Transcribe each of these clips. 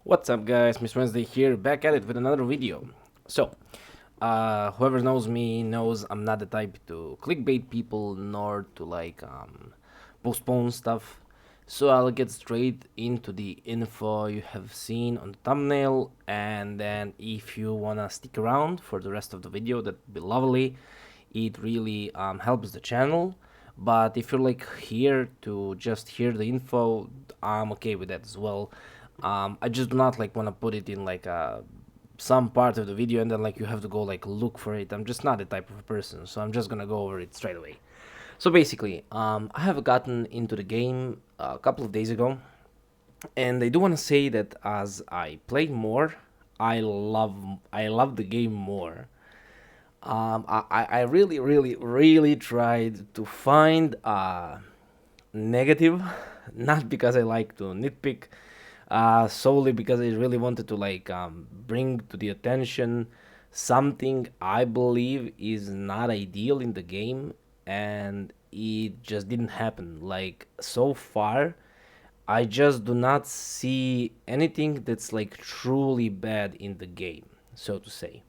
What's up guys, Mr. Wednesday here, back at it with another video. Whoever knows me knows I'm not the type to clickbait people nor to postpone stuff. So I'll get straight into the info you have seen on the thumbnail, and then if you wanna stick around for the rest of the video, that'd be lovely. It really helps the channel. But if you're like here to just hear the info, I'm okay with that as well. I just do not like want to put it in some part of the video and then like you have to go like look for it. I'm just not the type of person, so I'm just gonna go over it straight away. So basically, I have gotten into the game a couple of days ago, and I do want to say that as I play more, I love the game more. I really tried to find negative, not because I like to nitpick, solely because I really wanted to bring to the attention something I believe is not ideal in the game, and it just didn't happen. Like so far, I just do not see anything that's like truly bad in the game, so to say.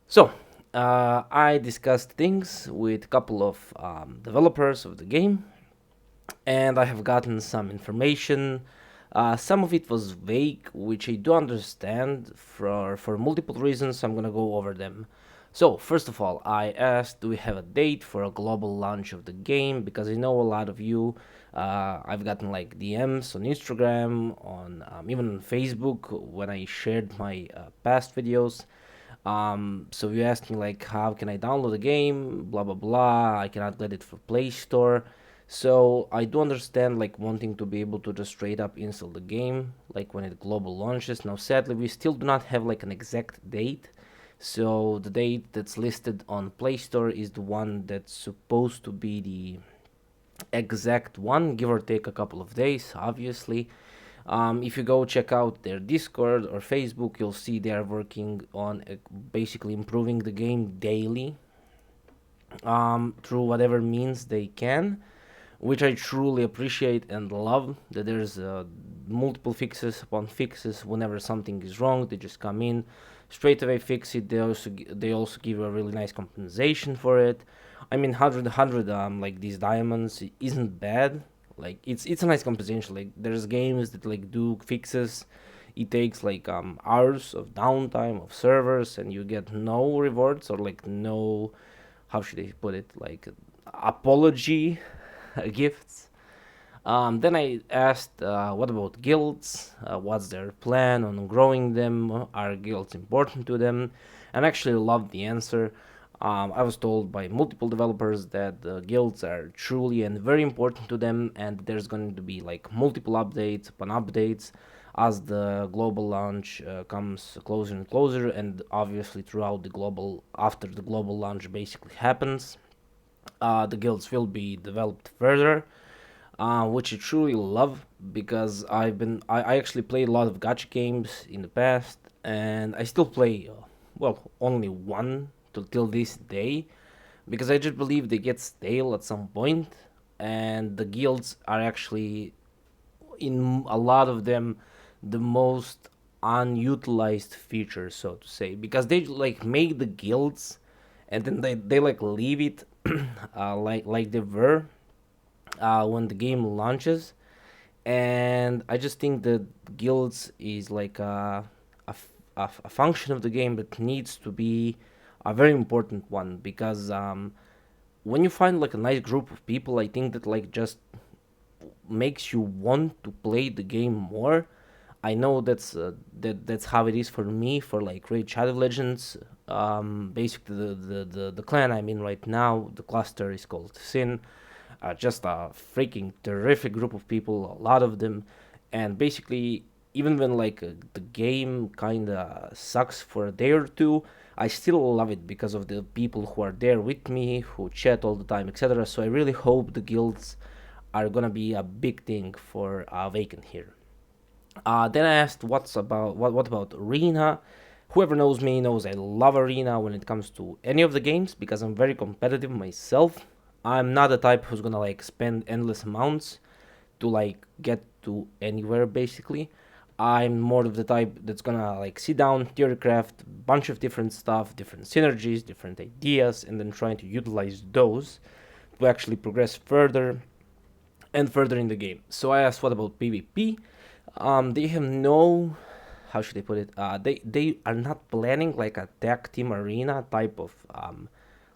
So, I discussed things with a couple of developers of the game, and I have gotten some information. Some of it was vague, which I do understand for multiple reasons. I'm gonna go over them. So, first of all, I asked, do we have a date for a global launch of the game? Because I know a lot of you. I've gotten like DMs on Instagram, on even on Facebook when I shared my past videos. So you asked me like, how can I download the game? Blah blah blah. I cannot get it for Play Store. So I do understand like wanting to be able to just straight up install the game like when it global launches. Now sadly we still do not have like an exact date. So the date that's listed on Play Store is the one that's supposed to be the exact one, give or take a couple of days, obviously. If you go check out their Discord or Facebook, you'll see they are working on basically improving the game daily, through whatever means they can, which I truly appreciate and love. That there's multiple fixes upon fixes. Whenever something is wrong, they just come in, straight away fix it. They also give a really nice compensation for it. I mean, 100 like these diamonds isn't bad. Like it's a nice compensation. Like there's games that like do fixes. It takes like hours of downtime of servers, and you get no rewards or like no, how should I put it, like apology gifts. Then I asked, what about guilds? What's their plan on growing them? Are guilds important to them? And I actually loved the answer. I was told by multiple developers that the guilds are truly and very important to them, and there's going to be like multiple updates upon updates as the global launch comes closer and closer, and obviously throughout the global, after the global launch basically happens, the guilds will be developed further, which I truly love because I actually played a lot of gacha games in the past, and I still play only one till this day, because I just believe they get stale at some point, and the guilds are actually, in a lot of them, the most unutilized feature, so to say, because they like make the guilds and then they like leave it like they were when the game launches. And I just think that guilds is like a function of the game that needs to be a very important one, because when you find like a nice group of people, I think that like just makes you want to play the game more. I know that's how it is for me for like Raid Shadow Legends. Basically, the clan I'm in right now, the cluster is called Sin. Just a freaking terrific group of people, a lot of them, and basically, even when the game kind of sucks for a day or two, I still love it because of the people who are there with me, who chat all the time, etc. So I really hope the guilds are gonna be a big thing for Awaken here. Then I asked, what about Arena? Whoever knows me knows I love Arena when it comes to any of the games because I'm very competitive myself. I'm not the type who's gonna like spend endless amounts to like get to anywhere basically. I'm more of the type that's gonna like sit down, theorycraft, bunch of different stuff, different synergies, different ideas, and then trying to utilize those to actually progress further and further in the game. So I asked, what about PvP? They have no, how should I put it? They are not planning like a tag team arena type of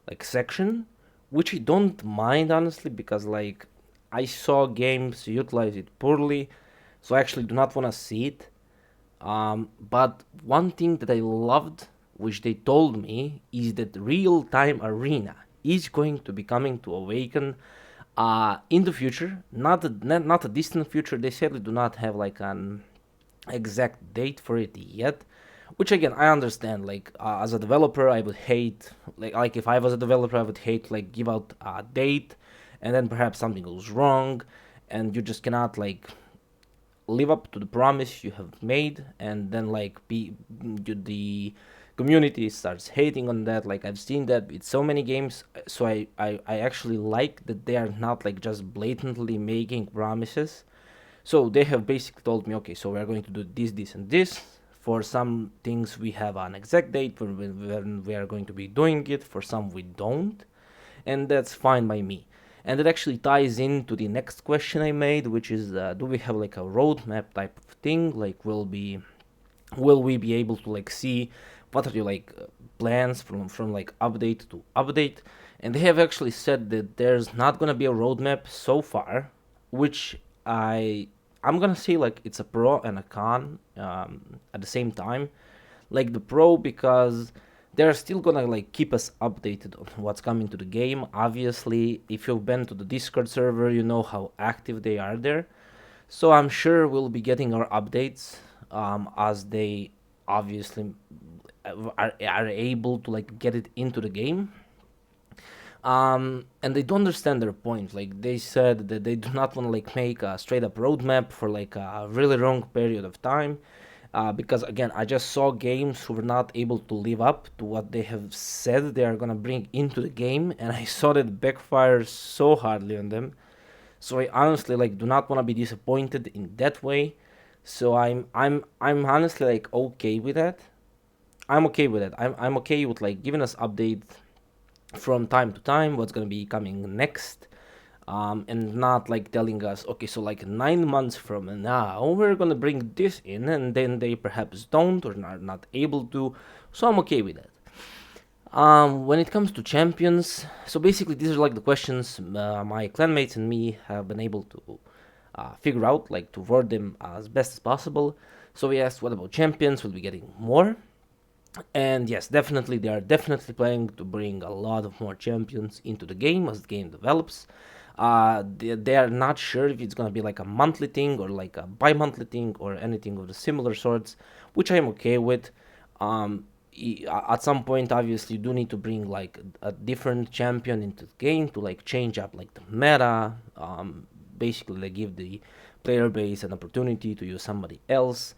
like section, which I don't mind honestly because like I saw games utilize it poorly, so I actually do not want to see it. But one thing that I loved, which they told me, is that real time arena is going to be coming to Awaken in the future, not a distant future. They said they do not have like an exact date for it yet, which again I understand. Like as a developer, I would hate like if I was a developer, I would hate like give out a date, and then perhaps something goes wrong, and you just cannot like live up to the promise you have made, and then like the community starts hating on that. Like I've seen that with so many games, so I actually like that they are not like just blatantly making promises. So they have basically told me, okay, so we are going to do this and this. For some things we have an exact date for when we are going to be doing it, for some we don't, and that's fine by me. And it actually ties into the next question I made, which is, do we have like a roadmap type of thing? Like, will we be able to like see what are your like plans from like update to update? And they have actually said that there's not gonna be a roadmap so far, which I'm gonna say like it's a pro and a con at the same time. Like the pro because they're still gonna like keep us updated on what's coming to the game. Obviously, if you've been to the Discord server, you know how active they are there. So I'm sure we'll be getting our updates as they obviously are able to like get it into the game. And they don't understand their point. Like they said that they do not want to like make a straight up roadmap for like a really long period of time, because again, I just saw games who were not able to live up to what they have said they are gonna bring into the game, and I saw that backfire so hardly on them. So I honestly like do not want to be disappointed in that way. So I'm honestly like okay with that. I'm okay with it. I'm okay with like giving us updates from time to time what's going to be coming next, and not like telling us, okay, so like 9 months from now we're going to bring this in, and then they perhaps don't or are not able to. So I'm okay with that. When it comes to champions, so basically these are like the questions my clanmates and me have been able to figure out, like to word them as best as possible. So we asked, what about champions? Will be getting more? And yes, definitely, they are definitely planning to bring a lot of more champions into the game as the game develops. They are not sure if it's gonna be like a monthly thing or like a bi-monthly thing or anything of the similar sorts, which I'm okay with. At some point, obviously, you do need to bring like a different champion into the game to like change up like the meta. Basically, they give the player base an opportunity to use somebody else,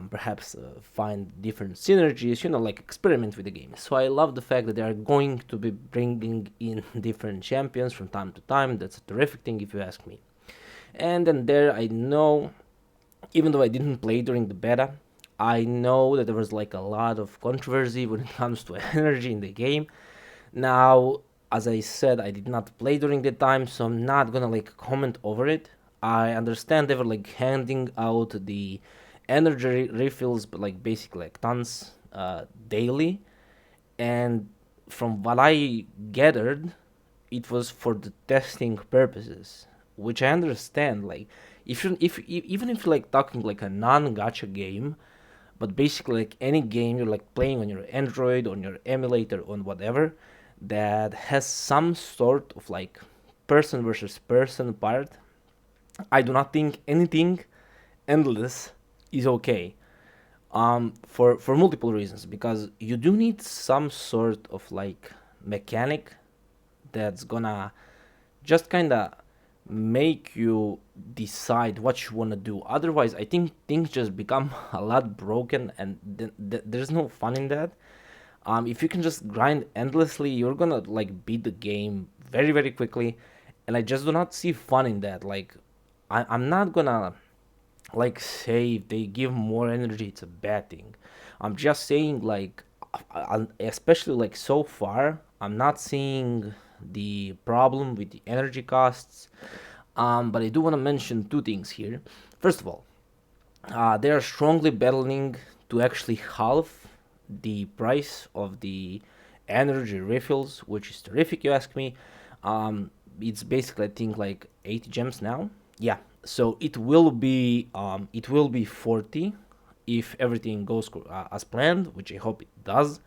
perhaps find different synergies, like experiment with the game. So I love the fact that they are going to be bringing in different champions from time to time. That's a terrific thing if you ask me. And then there, I know, even though I didn't play during the beta, I know that there was like a lot of controversy when it comes to energy in the game. Now, as I said, I did not play during the time, so I'm not gonna like comment over it. I understand they were like handing out the energy refills, but like basically like tons daily. And from what I gathered, it was for the testing purposes, which I understand. Like, even if you're like talking like a non-gacha game, but basically like any game you're like playing on your Android, on your emulator, on whatever, that has some sort of like person versus person part, I do not think anything endless is okay. For multiple reasons, because you do need some sort of like mechanic that's gonna just kind of make you decide what you want to do. Otherwise, I think things just become a lot broken, and there's no fun in that. If you can just grind endlessly, you're gonna like beat the game very very quickly, and I just do not see fun in that. Like, I'm not gonna like say if they give more energy, it's a bad thing. I'm just saying like, especially like so far, I'm not seeing the problem with the energy costs. But I do want to mention two things here. First of all, they are strongly battling to actually halve the price of the energy refills, which is terrific, you ask me. It's basically I think like 80 gems now. Yeah, so it will be 40 if everything goes as planned, which I hope it does,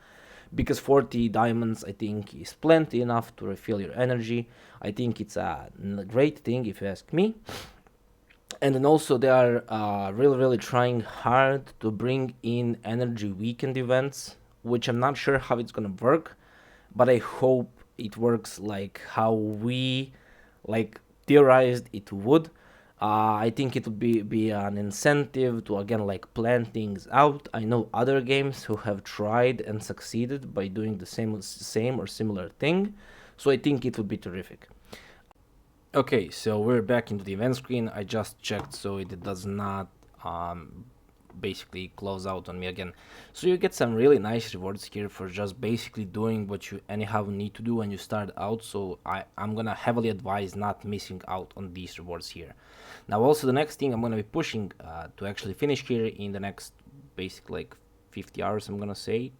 because 40 diamonds I think is plenty enough to refill your energy. I think it's a great thing if you ask me. And then also they are really trying hard to bring in energy weekend events, which I'm not sure how it's gonna work, but I hope it works like how we like theorized it would. I think it would be an incentive to again like plan things out. I know other games who have tried and succeeded by doing the same or similar thing, so I think it would be terrific. Okay, so we're back into the event screen. I just checked so it does not um, basically close out on me again. So you get some really nice rewards here for just basically doing what you anyhow need to do when you start out. So I'm gonna heavily advise not missing out on these rewards here. Now also the next thing I'm gonna be pushing to actually finish here in the next basic like 50 hours, I'm gonna say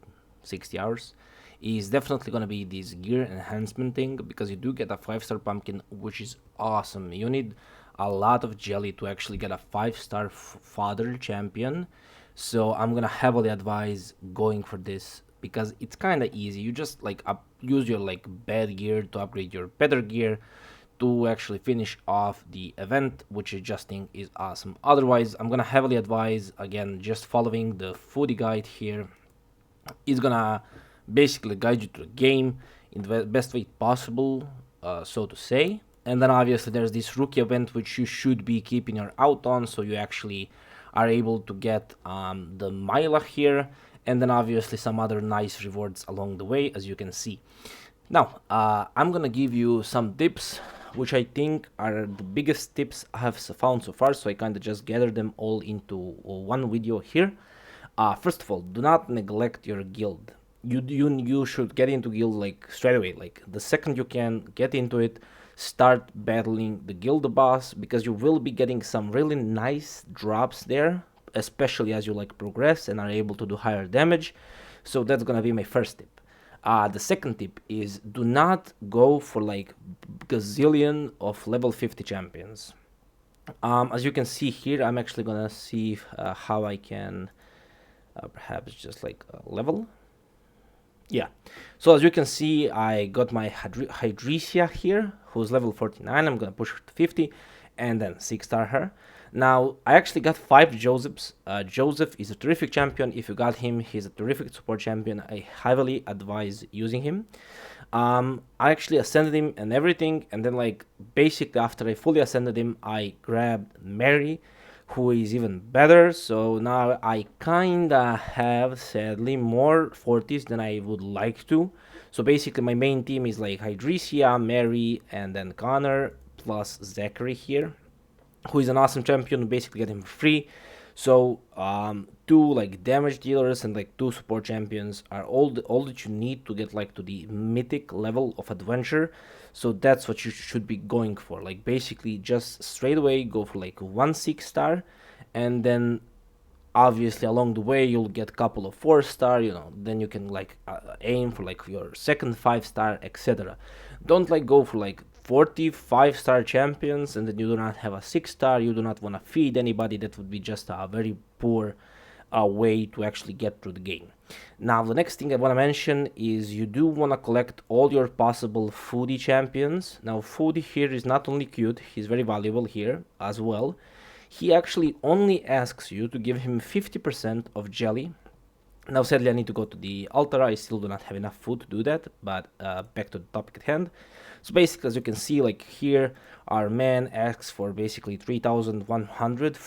60 hours, is definitely gonna be this gear enhancement thing, because you do get a 5-star pumpkin, which is awesome. You need a lot of jelly to actually get a 5-star fodder champion. So I'm gonna heavily advise going for this because it's kind of easy. You just like use your like bad gear to upgrade your better gear to actually finish off the event, which I just think is awesome. Otherwise, I'm gonna heavily advise again just following the foodie guide here. It's gonna basically guide you to the game in the best way possible, so to say. And then obviously there's this rookie event which you should be keeping your out on, so you actually are able to get the Myla here, and then obviously some other nice rewards along the way, as you can see. Now, I'm gonna give you some tips, which I think are the biggest tips I have found so far, so I kind of just gathered them all into one video here. First of all, do not neglect your guild. You should get into guild like straight away. Like the second you can get into it, start battling the guild boss, because you will be getting some really nice drops there, especially as you like progress and are able to do higher damage. So that's gonna be my first tip. The second tip is do not go for like gazillion of level 50 champions. As you can see here, I'm actually gonna see how I can perhaps just like level. Yeah, so as you can see, I got my Hydresia here, who's level 49. I'm gonna push her to 50 and then 6-star her. Now I actually got 5 Josephs. Joseph is a terrific champion. If you got him, he's a terrific support champion. I heavily advise using him. I actually ascended him and everything, and then like basically after I fully ascended him, I grabbed Mary, who is even better. So now I kinda have sadly more 40s than I would like to. So basically my main team is like Hydresia, Mary, and then Connor plus Zachary here, who is an awesome champion. Basically get him free. So two like damage dealers and like 2 support champions are all that you need to get like to the mythic level of adventure. So that's what you should be going for. Like basically just straight away go for like 1 6-star, and then obviously along the way you'll get a couple of 4-star, then you can like aim for like your second 5-star, etc. Don't like go for like 45-star champions and then you do not have a 6-star. You do not want to feed anybody. That would be just a very poor way to actually get through the game. Now the next thing I want to mention is you do want to collect all your possible foodie champions. Now foodie here is not only cute, he's very valuable here as well. He actually only asks you to give him 50% of jelly. Now sadly I need to go to the altar. I still do not have enough food to do that, but back to the topic at hand. So basically, as you can see, like here, our man asks for basically 3,100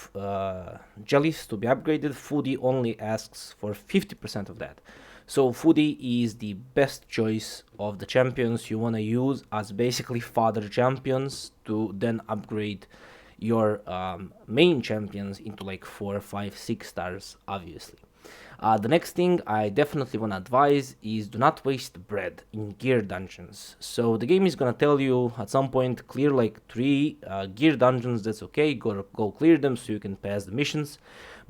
jellies to be upgraded. Foodie only asks for 50% of that. So Foodie is the best choice of the champions you want to use as basically fodder champions to then upgrade your main champions into like 4, 5, 6 stars, obviously. The next thing I definitely want to advise is do not waste bread in gear dungeons. So the game is gonna tell you at some point clear like 3 gear dungeons. That's okay. Go clear them so you can pass the missions,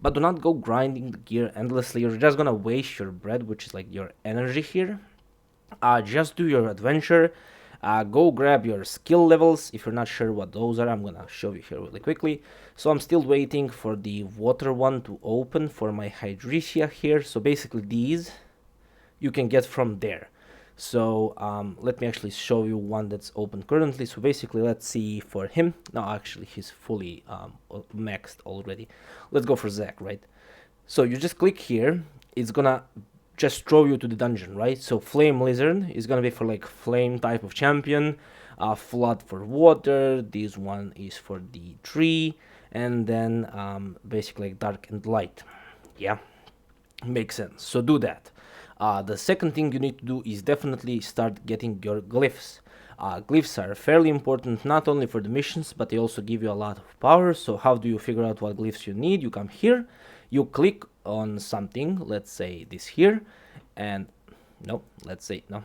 but do not go grinding the gear endlessly. You're just gonna waste your bread, which is like your energy here. Just do your adventure. Go grab your skill levels. If you're not sure what those are, I'm gonna show you here really quickly. So I'm still waiting for the water one to open for my hydresia here. So basically these you can get from there. So let me actually show you one that's open currently. So basically, let's see for him. No, actually, he's fully maxed already. Let's go for Zach, right? So you just click here. It's gonna just throw you to the dungeon, right? So Flame Lizard is gonna be for like flame type of champion. Flood for water. This one is for the tree, and then basically like dark and light. Yeah, makes sense. So do that. The second thing you need to do is definitely start getting your glyphs. Glyphs are fairly important not only for the missions, but they also give you a lot of power. So how do you figure out what glyphs you need? You come here, you click on something, let's say this here, and no, let's say no,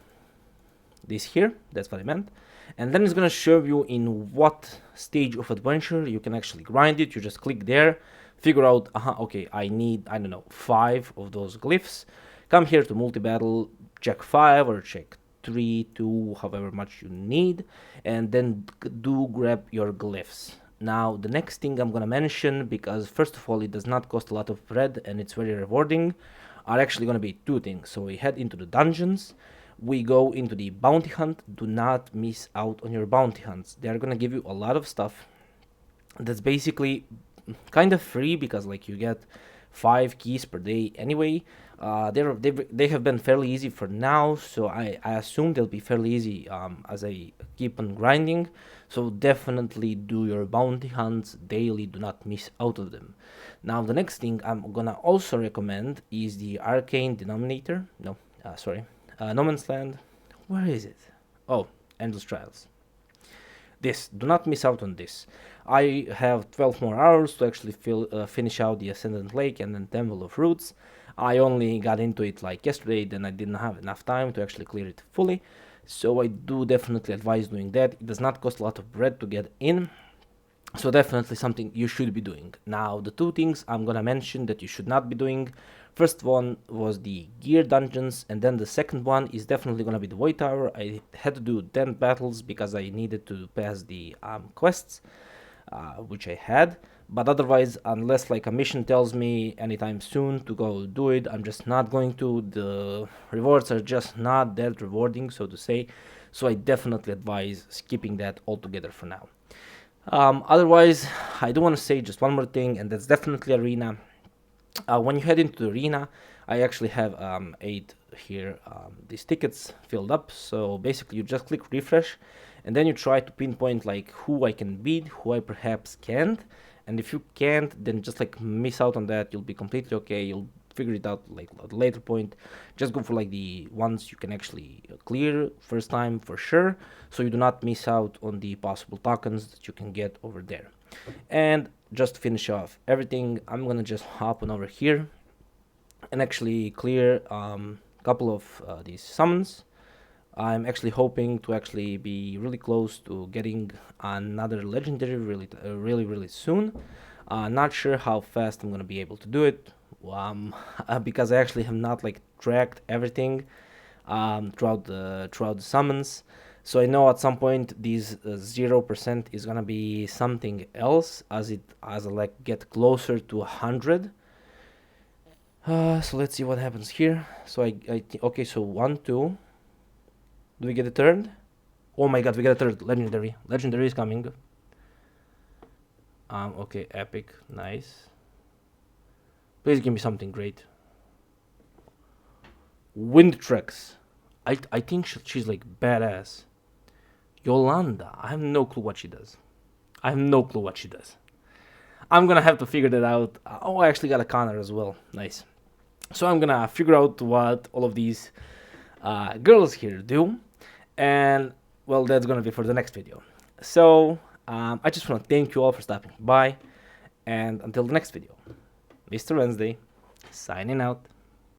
this here, that's what I meant. And then it's gonna show you in what stage of adventure you can actually grind it. You just click there, figure out, okay, I need, I don't know, 5 of those glyphs. Come here to multi-battle, check 5 or check 3, 2, however much you need, and then do grab your glyphs. Now, the next thing I'm gonna mention, because first of all, it does not cost a lot of bread and it's very rewarding, are actually gonna be 2 things. So we head into the dungeons, we go into the bounty hunt. Do not miss out on your bounty hunts. They are gonna give you a lot of stuff that's basically kind of free, because like you get 5 keys per day anyway. They have been fairly easy for now, so I assume they'll be fairly easy as I keep on grinding. So definitely do your bounty hunts daily. Do not miss out of them. Now the next thing I'm gonna also recommend is the Arcane Denominator. No, sorry, No Man's Land. Where is it? Oh, Endless Trials. This, do not miss out on this. I have 12 more hours to actually finish out the Ascendant Lake and then Temple of Roots. I only got into it like yesterday, then I didn't have enough time to actually clear it fully. So I do definitely advise doing that. It does not cost a lot of bread to get in. So definitely something you should be doing. Now, the 2 things I'm gonna mention that you should not be doing. First one was the gear dungeons, and then the second one is definitely gonna be the Void Tower. I had to do 10 battles because I needed to pass the quests, which I had. But otherwise, unless like a mission tells me anytime soon to go do it, I'm just not going to. The rewards are just not that rewarding, so to say. So I definitely advise skipping that altogether for now. Otherwise, I do want to say just one more thing, and that's definitely arena. When you head into the arena, I actually have 8 here, these tickets filled up. So basically you just click refresh, and then you try to pinpoint like who I can beat, who I perhaps can't. And if you can't, then just like miss out on that. You'll be completely okay. You'll figure it out like at a later point. Just go for like the ones you can actually clear first time for sure, so you do not miss out on the possible tokens that you can get over there. And just to finish off everything, I'm gonna just hop on over here and actually clear a couple of these summons. I'm actually hoping to actually be really close to getting another legendary really soon. Not sure how fast I'm gonna be able to do it, because I actually have not like tracked everything throughout the summons. So I know at some point this 0% is gonna be something else as I like get closer to 100. So let's see what happens here. So okay, so 1, 2. Do we get a third? Oh my god, we get a third legendary. Legendary is coming. Okay, epic, nice. Please give me something great. Wind Tracks. I think she's like badass. Yolanda. I have no clue what she does. I'm gonna have to figure that out. Oh, I actually got a Connor as well. Nice. So I'm gonna figure out what all of these girls here do. And well, that's gonna be for the next video. So I just want to thank you all for stopping by, and until the next video, Mr. Wednesday, signing out.